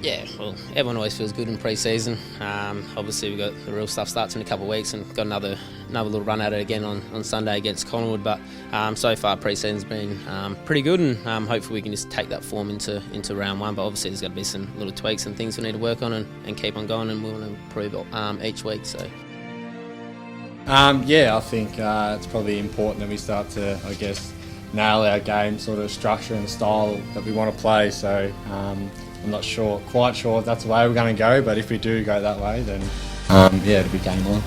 Yeah, well, everyone always feels good in pre-season. Obviously, we've got the real stuff starts in a couple of weeks and got another little run at it again on Sunday against Collingwood. But so far, pre-season's been pretty good, and hopefully we can just take that form into round one. But obviously, there's got to be some little tweaks and things we need to work on and keep on going, and we want to improve each week. So. I think it's probably important that we start to, nail our game sort of structure and style that we want to play. So I'm not quite sure if that's the way we're going to go, but if we do go that way, then it'll be game on.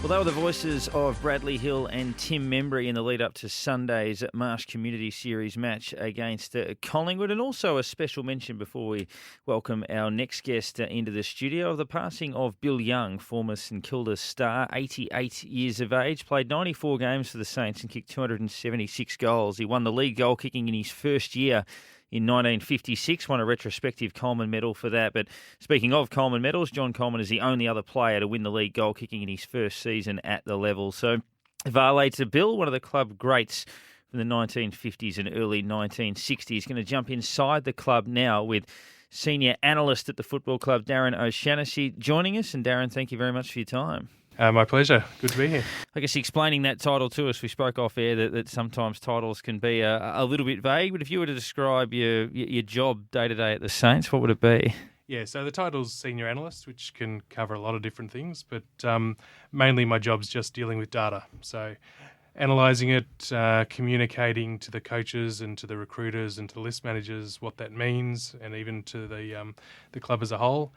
Well, they were the voices of Bradley Hill and Tim Membry in the lead up to Sunday's Marsh Community Series match against Collingwood. And also a special mention before we welcome our next guest into the studio of the passing of Bill Young, former St Kilda star, 88 years of age, played 94 games for the Saints and kicked 276 goals. He won the league goal kicking in his first year in 1956, won a retrospective Coleman medal for that. But speaking of Coleman medals, John Coleman is the only other player to win the league goal kicking in his first season at the level. So Varley to Bill, one of the club greats from the 1950s and early 1960s, going to jump inside the club now with senior analyst at the football club, Darren O'Shaughnessy, joining us. And Darren, thank you very much for your time. My pleasure. Good to be here. I guess explaining that title to us, we spoke off air that sometimes titles can be a little bit vague, but if you were to describe your job day-to-day at the Saints, what would it be? Yeah, so the title's Senior Analyst, which can cover a lot of different things, but mainly my job's just dealing with data. So analysing it, communicating to the coaches and to the recruiters and to the list managers what that means, and even to the club as a whole.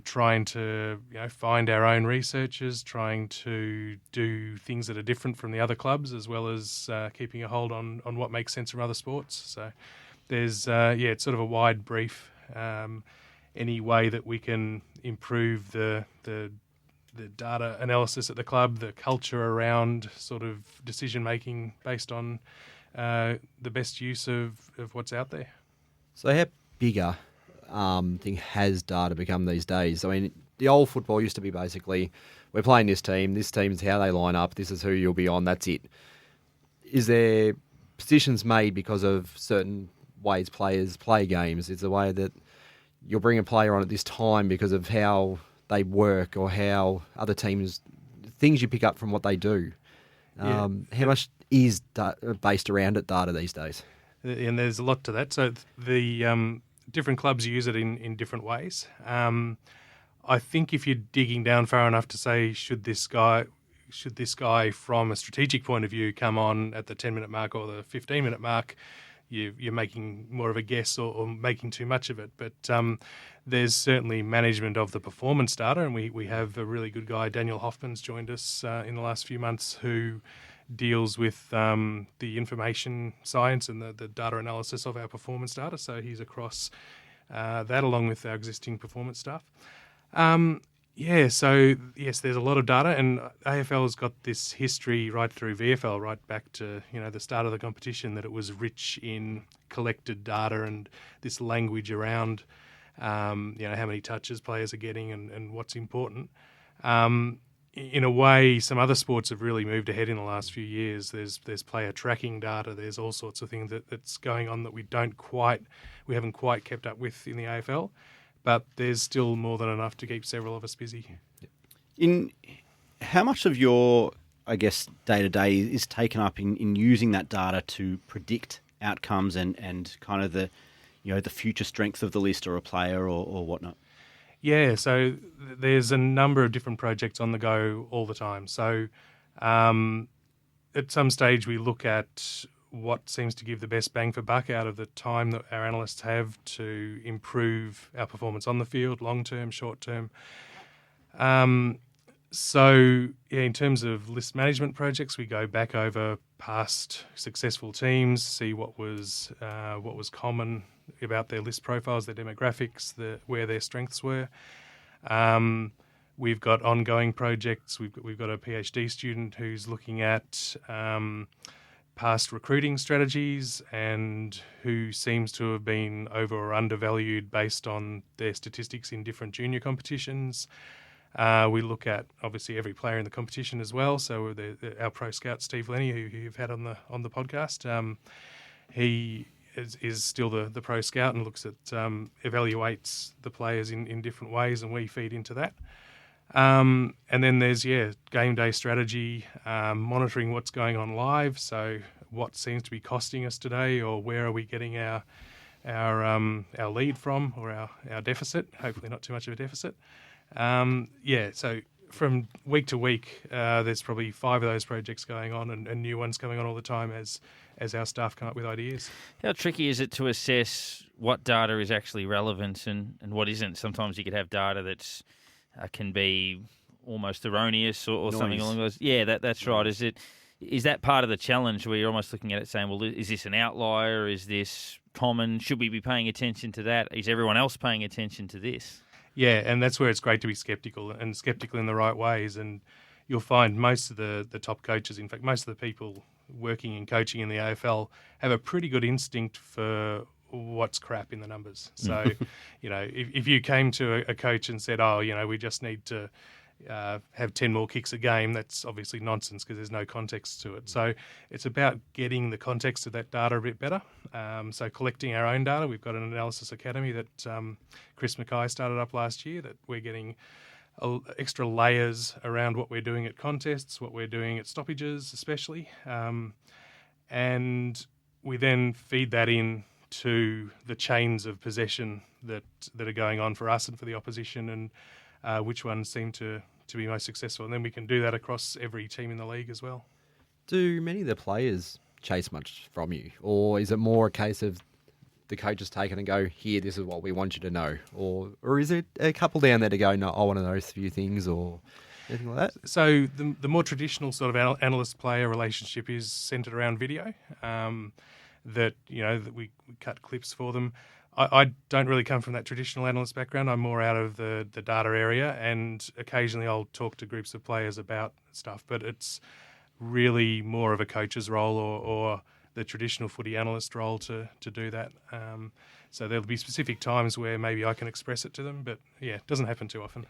Trying to find our own researchers, trying to do things that are different from the other clubs, as well as keeping a hold on what makes sense from other sports. So there's it's sort of a wide brief. Any way that we can improve the data analysis at the club, the culture around sort of decision making based on the best use of what's out there. So how bigger thing has data become these days? I mean, the old football used to be basically, we're playing this team's how they line up, this is who you'll be on, that's it. Is there positions made because of certain ways players play games? Is the way that you'll bring a player on at this time because of how they work or how other teams, things you pick up from what they do? How much is based around it data these days? And there's a lot to that. So the different clubs use it in different ways. I think if you're digging down far enough to say, should this guy from a strategic point of view come on at the 10-minute mark or the 15-minute mark, you're making more of a guess or making too much of it. But there's certainly management of the performance data, and we have a really good guy, Daniel Hoffman's joined us in the last few months, who deals with the information science and the data analysis of our performance data. So he's across that along with our existing performance staff. So yes, there's a lot of data, and AFL has got this history right through VFL, right back to the start of the competition, that it was rich in collected data and this language around how many touches players are getting and what's important. In a way, some other sports have really moved ahead in the last few years. There's player tracking data. There's all sorts of things that's going on that we haven't quite kept up with in the AFL. But there's still more than enough to keep several of us busy. In how much of your, day-to-day is taken up in using that data to predict outcomes and kind of the future strength of the list or a player or whatnot? Yeah, so there's a number of different projects on the go all the time. So at some stage we look at what seems to give the best bang for buck out of the time that our analysts have to improve our performance on the field, long-term, short-term. In terms of list management projects, we go back over past successful teams, see what was common about their list profiles, their demographics, where their strengths were. We've got ongoing projects. We've got a PhD student who's looking at past recruiting strategies and who seems to have been over or undervalued based on their statistics in different junior competitions. We look at obviously every player in the competition as well. So our pro scout Steve Lenny, who you've had on the podcast, he is still the pro scout and looks at evaluates the players in different ways, and we feed into that. And then there's game day strategy, monitoring what's going on live. So what seems to be costing us today, or where are we getting our lead from, or our deficit? Hopefully not too much of a deficit. So from week to week, there's probably 5 of those projects going on, and new ones coming on all the time as our staff come up with ideas. How tricky is it to assess what data is actually relevant and what isn't? Sometimes you could have data that's can be almost erroneous or something along those. Yeah, that's right. Is that part of the challenge where you're almost looking at it saying, well, is this an outlier? Is this common? Should we be paying attention to that? Is everyone else paying attention to this? Yeah, and that's where it's great to be sceptical in the right ways. And you'll find most of the top coaches, in fact, most of the people working in coaching in the AFL have a pretty good instinct for what's crap in the numbers. So, if you came to a coach and said, we just need to have 10 more kicks a game, that's obviously nonsense because there's no context to it. So it's about getting the context of that data a bit better. So collecting our own data. We've got an analysis academy that Chris Mackay started up last year, that we're getting extra layers around what we're doing at contests, what we're doing at stoppages especially. And we then feed that in to the chains of possession that are going on for us and for the opposition, and which ones seem to be most successful. And then we can do that across every team in the league as well. Do many of the players chase much from you? Or is it more a case of the coaches take it and go, here, this is what we want you to know? Or is it a couple down there to go, no, I want to know a few things, or anything like that? So the more traditional sort of analyst-player relationship is centred around video, that we cut clips for them. I don't really come from that traditional analyst background. I'm more out of the data area, and occasionally I'll talk to groups of players about stuff, but it's really more of a coach's role or the traditional footy analyst role to do that. So there'll be specific times where maybe I can express it to them, but it doesn't happen too often.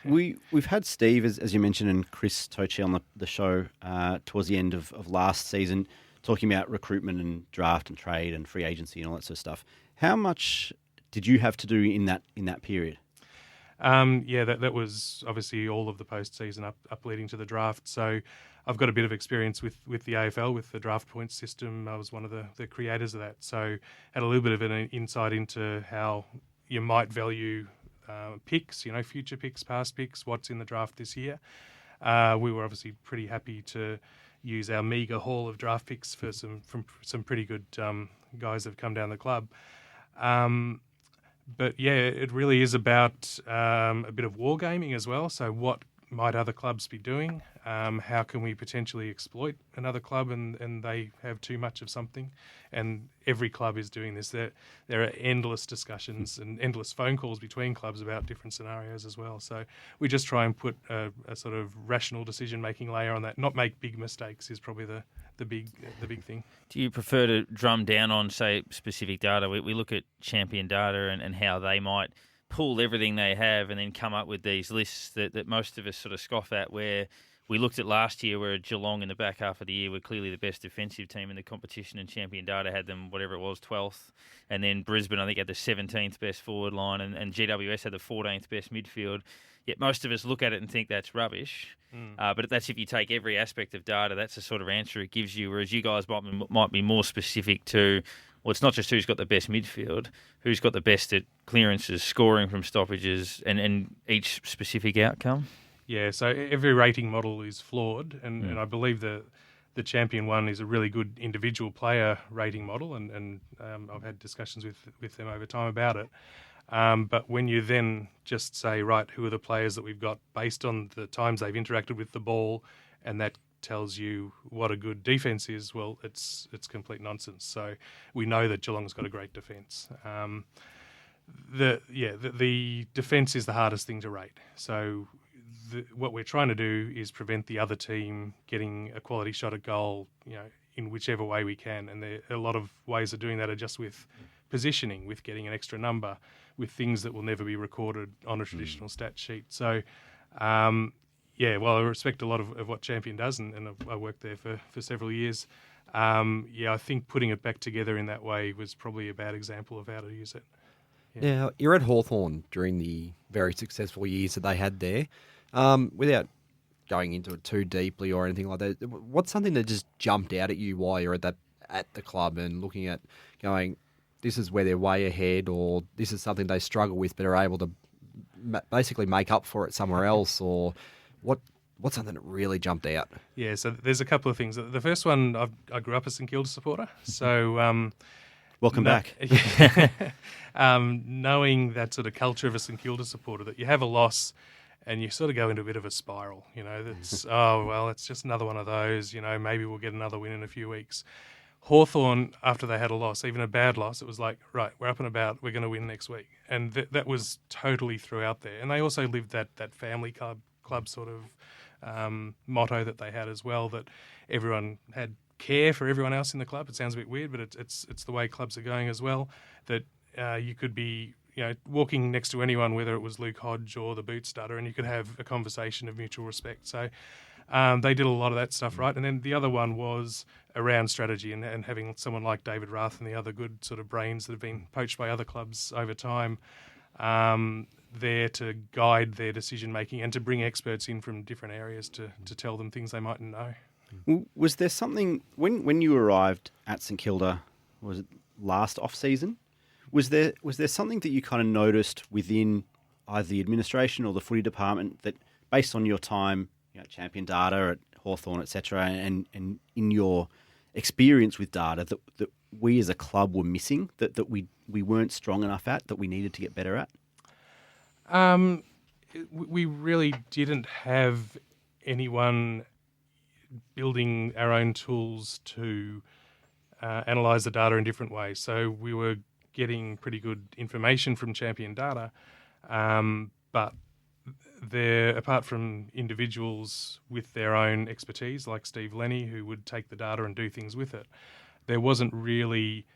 We've had Steve, as you mentioned, and Chris Tochi on the show towards the end of last season, talking about recruitment and draft and trade and free agency and all that sort of stuff. How much did you have to do in that period? That was obviously all of the postseason up leading to the draft. So I've got a bit of experience with the AFL, with the draft points system. I was one of the creators of that. So had a little bit of an insight into how you might value picks, future picks, past picks, what's in the draft this year. We were obviously pretty happy to use our meagre haul of draft picks for some pretty good guys that have come down the club. But it really is about a bit of wargaming as well. So what might other clubs be doing? How can we potentially exploit another club and they have too much of something? And every club is doing this. There are endless discussions and endless phone calls between clubs about different scenarios as well. So we just try and put a sort of rational decision-making layer on that. Not make big mistakes is probably the big thing. Do you prefer to drum down on, say, specific data? We look at champion data and how they might pool everything they have and then come up with these lists that most of us sort of scoff at, where we looked at last year where Geelong in the back half of the year were clearly the best defensive team in the competition, and champion data had them, whatever it was, 12th. And then Brisbane, I think, had the 17th best forward line, and GWS had the 14th best midfield. Yet most of us look at it and think that's rubbish. But that's if you take every aspect of data, that's the sort of answer it gives you, whereas you guys might be more specific to, well, it's not just who's got the best midfield, who's got the best at clearances, scoring from stoppages, and each specific outcome. Yeah, so every rating model is flawed, and I believe the champion one is a really good individual player rating model, and I've had discussions with them over time about it. But when you then just say, right, who are the players that we've got based on the times they've interacted with the ball, and that tells you what a good defence is, well, it's complete nonsense. So we know that Geelong's got a great defence. The defence is the hardest thing to rate. So what we're trying to do is prevent the other team getting a quality shot at goal, in whichever way we can. And there are a lot of ways of doing that are just with positioning, with getting an extra number, with things that will never be recorded on a traditional stat sheet. So, I respect a lot of what Champion does, and I worked there for several years. I think putting it back together in that way was probably a bad example of how to use it. Now, you're at Hawthorn during the very successful years that they had there. Without going into it too deeply or anything like that, what's something that just jumped out at you while you're at the club and looking at going, this is where they're way ahead, or this is something they struggle with but are able to basically make up for it somewhere else, or what's something that really jumped out? Yeah, so there's a couple of things. The first one, I grew up a St Kilda supporter, so Welcome back. Knowing that sort of culture of a St Kilda supporter, that you have a loss and you sort of go into a bit of a spiral, that's, it's just another one of those, maybe we'll get another win in a few weeks. Hawthorn, after they had a loss, even a bad loss, it was like, right, we're up and about, we're going to win next week. And that was totally throughout there. And they also lived that family club sort of motto that they had as well, that everyone had care for everyone else in the club. It sounds a bit weird, but it's the way clubs are going as well, that you could be walking next to anyone, whether it was Luke Hodge or the boot starter, and you could have a conversation of mutual respect. So they did a lot of that stuff right. And then the other one was around strategy and having someone like David Rath and the other good sort of brains that have been poached by other clubs over time there to guide their decision making and to bring experts in from different areas to tell them things they mightn't know. Was there something when you arrived at St Kilda? Was it last off season? Was there something that you kind of noticed within either the administration or the footy department that, based on your time, champion data at Hawthorn, etc., and in your experience with data, that we as a club were missing, that we weren't strong enough at, that we needed to get better at? We really didn't have anyone building our own tools to analyse the data in different ways. So we were getting pretty good information from champion data, but apart from individuals with their own expertise, like Steve Lenny, who would take the data and do things with it, there wasn't really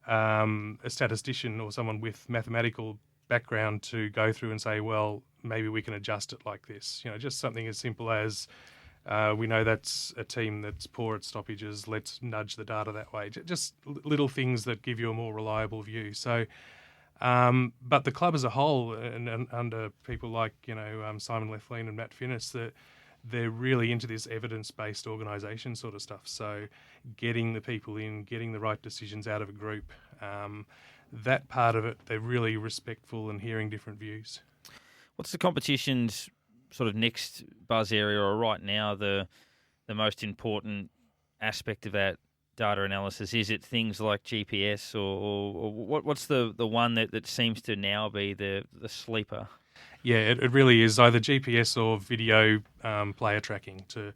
a statistician or someone with mathematical background to go through and say, well, maybe we can adjust it like this. Just something as simple as we know that's a team that's poor at stoppages, let's nudge the data that way. Just little things that give you a more reliable view. So, but the club as a whole, and under people like Simon Lethlean and Matt Finnis, they're really into this evidence-based organisation sort of stuff. So, getting the people in, getting the right decisions out of a group, that part of it, they're really respectful and hearing different views. What's the competition's sort of next buzz area, or right now the most important aspect of that data analysis? Is it things like GPS, or what's the one that seems to now be the sleeper? Yeah, it really is either GPS or video player tracking to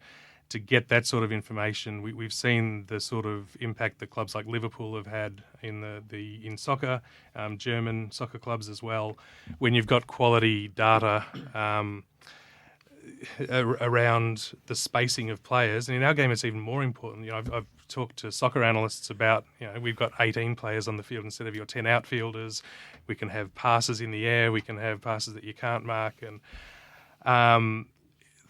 get that sort of information. We've seen the sort of impact that clubs like Liverpool have had in soccer, German soccer clubs as well. When you've got quality data around the spacing of players, and in our game it's even more important. I've talked to soccer analysts about, we've got 18 players on the field instead of your 10 outfielders. We can have passes in the air, we can have passes that you can't mark, and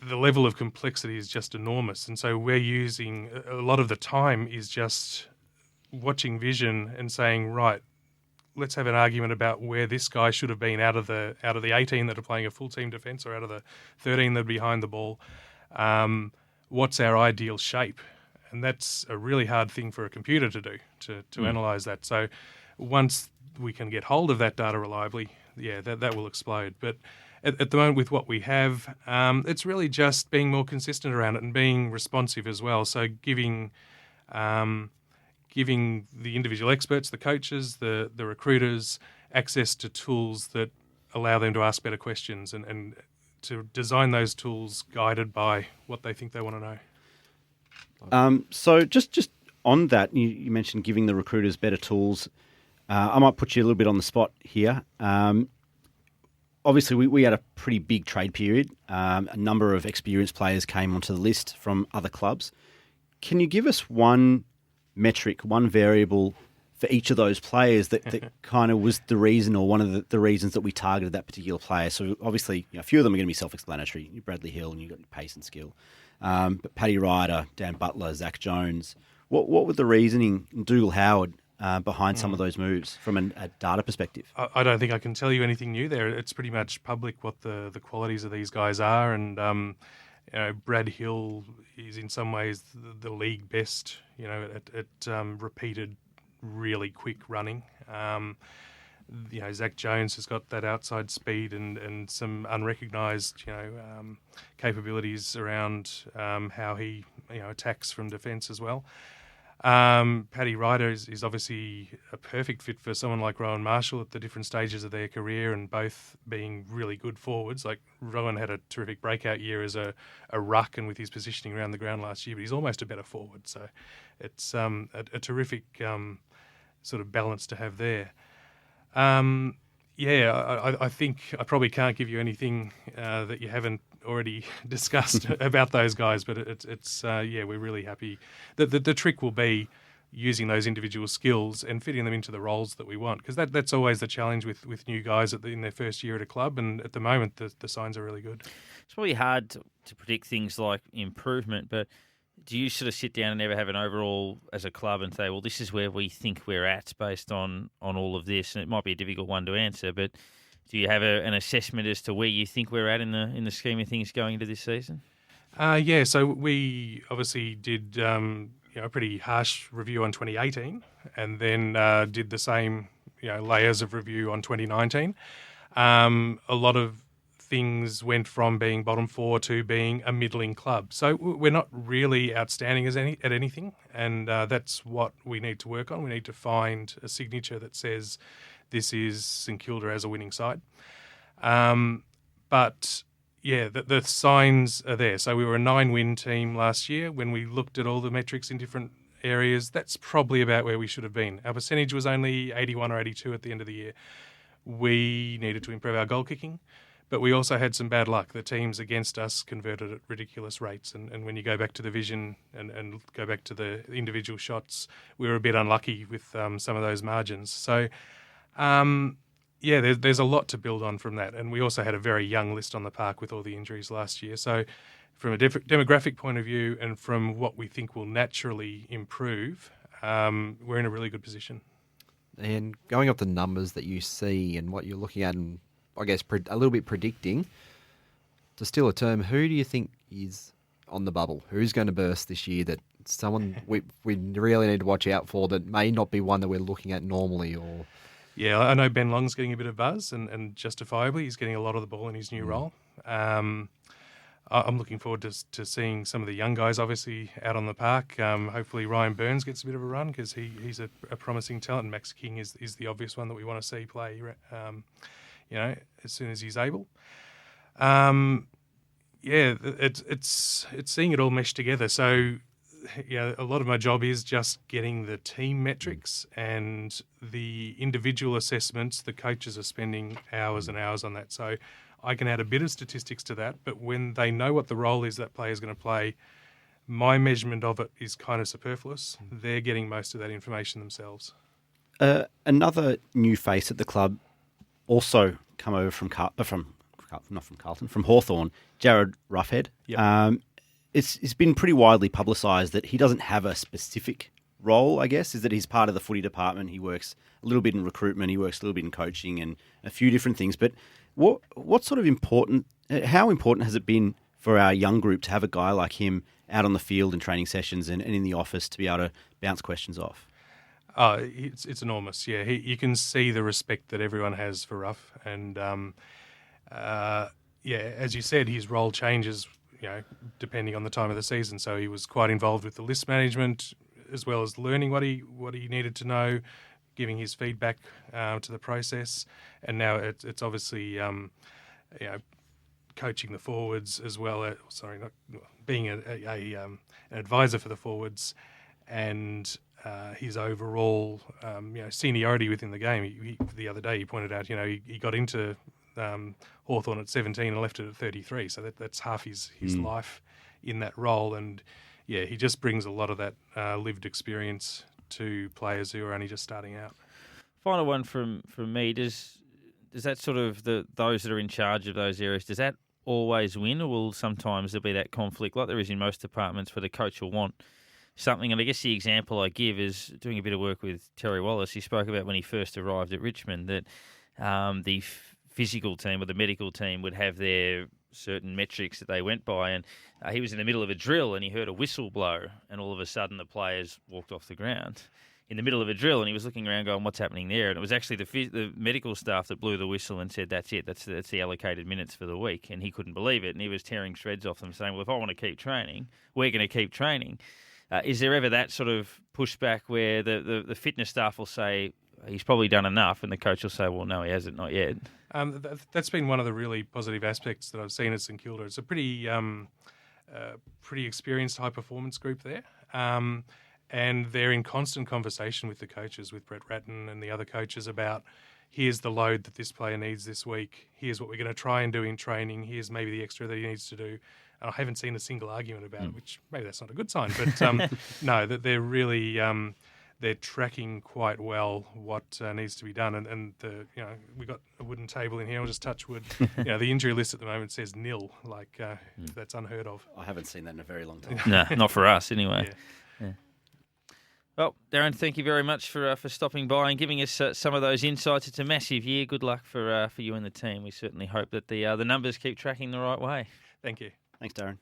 the level of complexity is just enormous. And so we're using, a lot of the time is just watching vision and saying, right, let's have an argument about where this guy should have been out of the 18 that are playing a full team defence, or out of the 13 that are behind the ball. What's our ideal shape? And that's a really hard thing for a computer to do, to analyse that. So once we can get hold of that data reliably, that will explode. But at the moment, with what we have, it's really just being more consistent around it and being responsive as well. So giving the individual experts, the coaches, the recruiters, access to tools that allow them to ask better questions and to design those tools guided by what they think they want to know. So just on that, you mentioned giving the recruiters better tools. I might put you a little bit on the spot here. Obviously, we had a pretty big trade period. A number of experienced players came onto the list from other clubs. Can you give us one metric, one variable for each of those players that kind of was the reason, or one of the reasons that we targeted that particular player? So obviously, a few of them are going to be self-explanatory. Bradley Hill, and you've got pace and skill. But Paddy Ryder, Dan Butler, Zach Jones, What was the reasoning in Dougal Howard behind some of those moves from a data perspective? I don't think I can tell you anything new there. It's pretty much public what the qualities of these guys are, and Brad Hill is in some ways the league best. At repeated, really quick running. Zach Jones has got that outside speed and some unrecognised, capabilities around how he, attacks from defence as well. Paddy Ryder is obviously a perfect fit for someone like Rowan Marshall at the different stages of their career, and both being really good forwards. Like Rowan had a terrific breakout year as a ruck and with his positioning around the ground last year, but he's almost a better forward. So it's a terrific sort of balance to have there. I think I probably can't give you anything that you haven't already discussed about those guys, but we're really happy. The trick will be using those individual skills and fitting them into the roles that we want, because that's always the challenge with new guys in their first year at a club, and at the moment the signs are really good. It's probably hard to predict things like improvement, but do you sort of sit down and ever have an overall as a club and say, well, this is where we think we're at based on all of this? And it might be a difficult one to answer, but do you have an assessment as to where you think we're at in the scheme of things going into this season? So we obviously did a pretty harsh review on 2018, and then did the same layers of review on 2019. A lot of things went from being bottom four to being a middling club. So we're not really outstanding at anything, and that's what we need to work on. We need to find a signature that says this is St Kilda as a winning side. The signs are there. So we were a 9-win team last year. When we looked at all the metrics in different areas, that's probably about where we should have been. Our percentage was only 81 or 82 at the end of the year. We needed to improve our goal kicking, but we also had some bad luck. The teams against us converted at ridiculous rates. And when you go back to the vision and go back to the individual shots, we were a bit unlucky with some of those margins. So, there's a lot to build on from that. And we also had a very young list on the park with all the injuries last year. So from a demographic point of view and from what we think will naturally improve, we're in a really good position. And going off the numbers that you see and what you're looking at and I guess a little bit predicting, to steal a term, who do you think is on the bubble? Who's going to burst this year that someone we really need to watch out for that may not be one that we're looking at normally? Or Yeah, I know Ben Long's getting a bit of buzz and justifiably. He's getting a lot of the ball in his new role. I'm looking forward to seeing some of the young guys obviously out on the park. Hopefully Ryan Burns gets a bit of a run because he's a promising talent. Max King is the obvious one that we want to see play as soon as he's able. It's seeing it all mesh together. So, a lot of my job is just getting the team metrics and the individual assessments. The coaches are spending hours and hours on that. So I can add a bit of statistics to that, but when they know what the role is that player is going to play, my measurement of it is kind of superfluous. They're getting most of that information themselves. Another new face at the club, also come over from Hawthorn, Jarryd Ruffhead. Yep. It's been pretty widely publicised that he doesn't have a specific role, I guess, is that he's part of the footy department. He works a little bit in recruitment, he works a little bit in coaching and a few different things. But what sort of how important has it been for our young group to have a guy like him out on the field in training sessions and in the office to be able to bounce questions off? It's enormous. Yeah, you can see the respect that everyone has for Ruff, and as you said, his role changes, depending on the time of the season. So he was quite involved with the list management as well as learning what he needed to know, giving his feedback to the process, and now it's obviously coaching the forwards as well. Being an advisor for the forwards and. His overall, seniority within the game. He, the other day, he pointed out, he got into Hawthorn at 17 and left it at 33. So that's half his life in that role. And he just brings a lot of that lived experience to players who are only just starting out. Final one from me. Does that sort of those that are in charge of those areas, does that always win, or will sometimes there be that conflict like there is in most departments where the coach will want something. And I guess the example I give is doing a bit of work with Terry Wallace. He spoke about when he first arrived at Richmond that the physical team or the medical team would have their certain metrics that they went by, and he was in the middle of a drill and he heard a whistle blow, and all of a sudden the players walked off the ground in the middle of a drill, and he was looking around going, what's happening there? And it was actually the medical staff that blew the whistle and said, that's it, that's the allocated minutes for the week. And he couldn't believe it, and he was tearing shreds off them saying, well, if I want to keep training, we're going to keep training. Is there ever that sort of pushback where the fitness staff will say, he's probably done enough, and the coach will say, well, no, he hasn't, not yet? That's been one of the really positive aspects that I've seen at St Kilda. It's a pretty experienced high-performance group there. And they're in constant conversation with the coaches, with Brett Ratton and the other coaches about, here's the load that this player needs this week, here's what we're going to try and do in training, here's maybe the extra that he needs to do. And I haven't seen a single argument about it, which maybe that's not a good sign. But no, that they're really they're tracking quite well what needs to be done. And we got a wooden table in here. I'll just touch wood. The injury list at the moment says nil. That's unheard of. I haven't seen that in a very long time. No, not for us anyway. Yeah. Well, Darren, thank you very much for stopping by and giving us some of those insights. It's a massive year. Good luck for you and the team. We certainly hope that the numbers keep tracking the right way. Thank you. Thanks, Darren.